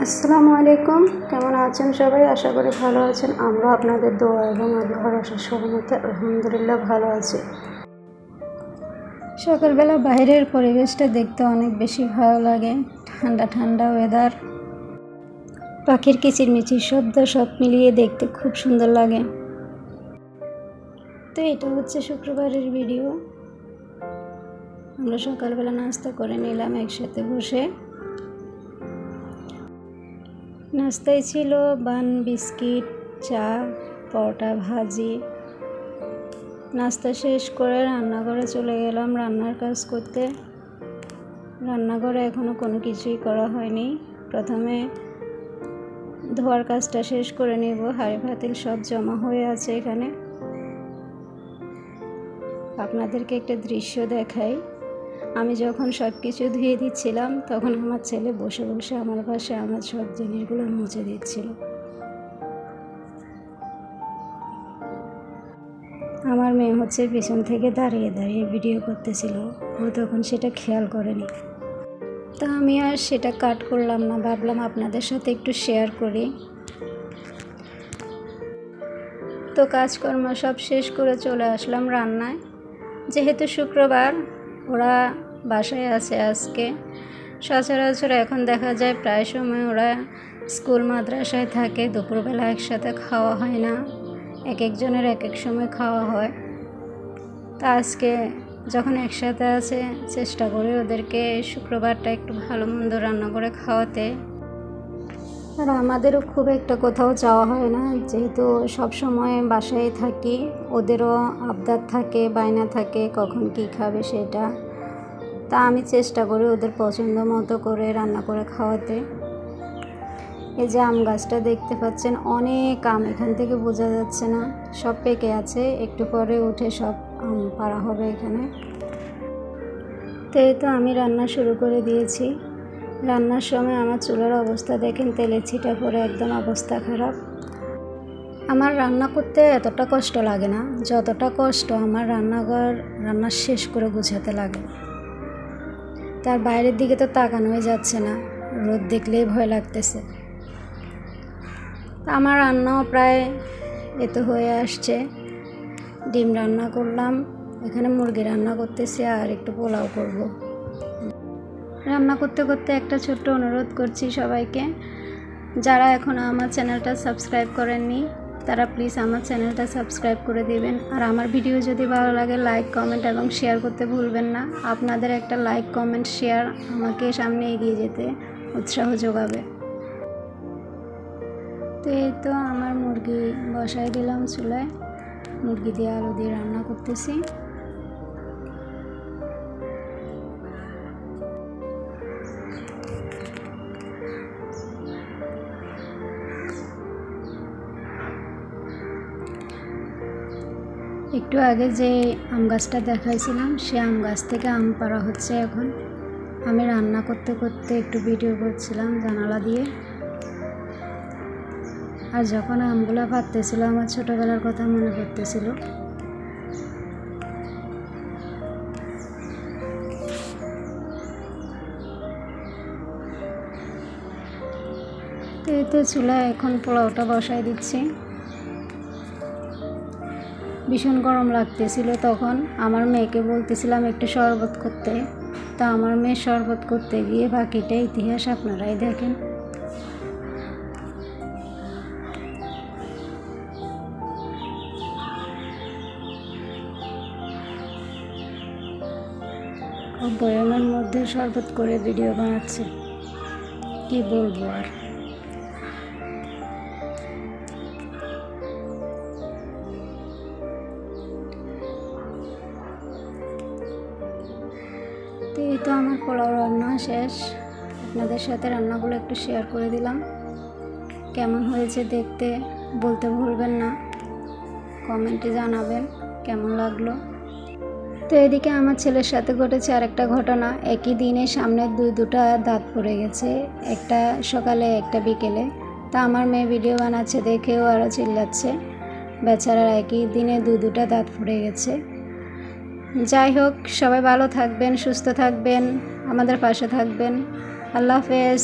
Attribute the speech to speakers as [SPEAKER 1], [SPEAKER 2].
[SPEAKER 1] আসসালামু আলাইকুম। কেমন আছেন সবাই? আশা করি ভালো আছেন। আমরা আপনাদের দোয়া এবং আল্লাহর অশেষ রহমতে আলহামদুলিল্লাহ ভালো আছি। সকালবেলা বাইরের পরিবেশটা দেখতে অনেক বেশি ভালো লাগে। ঠান্ডা ঠান্ডা ওয়েদার, পাখির কিচিরমিচির শব্দ সব মিলিয়ে দেখতে খুব সুন্দর লাগে। তো এটা হচ্ছে শুক্রবারের ভিডিও। আমরা সকালবেলা নাস্তা করে নিলাম একসাথে বসে। নাস্তায় ছিল বান, বিস্কিট, চা, পরোটা, ভাজি। নাস্তা শেষ করে রান্নাঘরে চলে গেলাম রান্নার কাজ করতে। রান্নাঘরে এখনও কোনো কিছুই করা হয়নি। প্রথমে ধোয়ার কাজটা শেষ করে নেব। হাঁড়ি পাতিল সব জমা হয়ে আছে এখানে। আপনাদেরকে একটা দৃশ্য দেখাই। আমি যখন সব কিছু ধুয়ে দিচ্ছিলাম তখন আমার ছেলে বসে বসে আমার পাশে আমার সব জিনিসগুলো মুছে দিচ্ছিল। আমার মেয়ে হচ্ছে পিছন থেকে দাঁড়িয়ে দাঁড়িয়ে ভিডিও করতেছিল। ও তখন সেটা খেয়াল করেনি। তা আমি আর সেটা কাট করলাম না, ভাবলাম আপনাদের সাথে একটু শেয়ার করি। তো কাজকর্ম সব শেষ করে চলে আসলাম রান্নায়। যেহেতু শুক্রবার, ওরা বাসায় আছে আজকে। সচরাচর এখন দেখা যায় প্রায় সময় ওরা স্কুল মাদ্রাসায় থাকে। দুপুরবেলা একসাথে খাওয়া হয় না, এক একজনের এক এক সময় খাওয়া হয়। তা আজকে যখন একসাথে আছে, চেষ্টা করি ওদেরকে শুক্রবারটা একটু ভালো মন্দ রান্না করে খাওয়াতে। আর আমাদেরও খুব একটা কোথাও যাওয়া হয় না, যেহেতু সব সময় বাসায় থাকি। ওদেরও আবদার থাকে, বায়না থাকে কখন কী খাবে সেটা। তা আমি চেষ্টা করি ওদের পছন্দ মতো করে রান্না করে খাওয়াতে। এই যে আম গাছটা দেখতে পাচ্ছেন, অনেক আম, এখান থেকে বোঝা যাচ্ছে না, সব পেকে আছে। একটু পরে উঠে সব আম পাড়া হবে এখানে। তো এই তো আমি রান্না শুরু করে দিয়েছি। রান্নার সময় আমার চুলার অবস্থা দেখেন, তেলের ছিটা পরে একদম অবস্থা খারাপ। আমার রান্না করতে এতটা কষ্ট লাগে না যতটা কষ্ট আমার রান্নাঘর রান্না শেষ করে গুছাতে লাগে। তার বাইরের দিকে তো তাকানোই যাচ্ছে না, রোদ দেখলেই ভয় লাগতেছে। আমার রান্নাও প্রায় এতো হয়ে আসছে। ডিম রান্না করলাম, এখানে মুরগি রান্না করতেছি, আর একটু পোলাও করব। রান্না করতে করতে একটা ছোট্ট অনুরোধ করছি সবাইকে, যারা এখনও আমার চ্যানেলটা সাবস্ক্রাইব করেননি তারা প্লিজ আমার চ্যানেলটা সাবস্ক্রাইব করে দিবেন। আর আমার ভিডিও যদি ভালো লাগে লাইক, কমেন্ট এবং শেয়ার করতে ভুলবেন না। আপনাদের একটা লাইক, কমেন্ট, শেয়ার আমাকে সামনে এগিয়ে যেতে উৎসাহ যোগাবে। তো এই তো আমার মুরগি বসাই দিলাম চুলায়। মুরগি দিয়ে আলু দিয়ে রান্না করতেছি। একটু আগে যে আম গাছটা দেখাইছিলাম, সে আম গাছ থেকে আম পাড়া হচ্ছে এখন। আমি রান্না করতে করতে একটু ভিডিও করছিলাম জানালা দিয়ে। আর যখন আমগুলো পাড়তেছিল আমার ছোটোবেলার কথা মনে পড়তেছিল। তো এই তো চুলায় এখন পোলাওটা বসাই দিচ্ছি। ভীষণ গরম লাগতেছিল তখন। আমার মেয়েকে বলতেছিলাম একটু শরবত করতে, তা আমার মেয়ে শরবত করতে গিয়ে বাকিটা ইতিহাস আপনারাই দেখেন। ও বয়ামের মধ্যে শরবত করে ভিডিও বানাচ্ছে, কি বলবো আর। তো এই তো আমার পোলাও রান্না শেষ। আপনাদের সাথে রান্নাগুলো একটু শেয়ার করে দিলাম। কেমন হয়েছে দেখতে বলতে ভুলবেন না, কমেন্টে জানাবেন কেমন লাগলো। তো এদিকে আমার ছেলের সাথে ঘটেছে আরেকটা ঘটনা। একই দিনে সামনে দুটা দাঁত পড়ে গেছে, একটা সকালে একটা বিকেলে। তা আমার মেয়ে ভিডিও বানাচ্ছে দেখেও আরও চিল্লাচ্ছে, বেচারার একই দিনে দুটা দাঁত পড়ে গেছে। যাই হোক, সবাই ভালো থাকবেন, সুস্থ থাকবেন, আমাদের পাশে থাকবেন। আল্লাহ হাফেজ।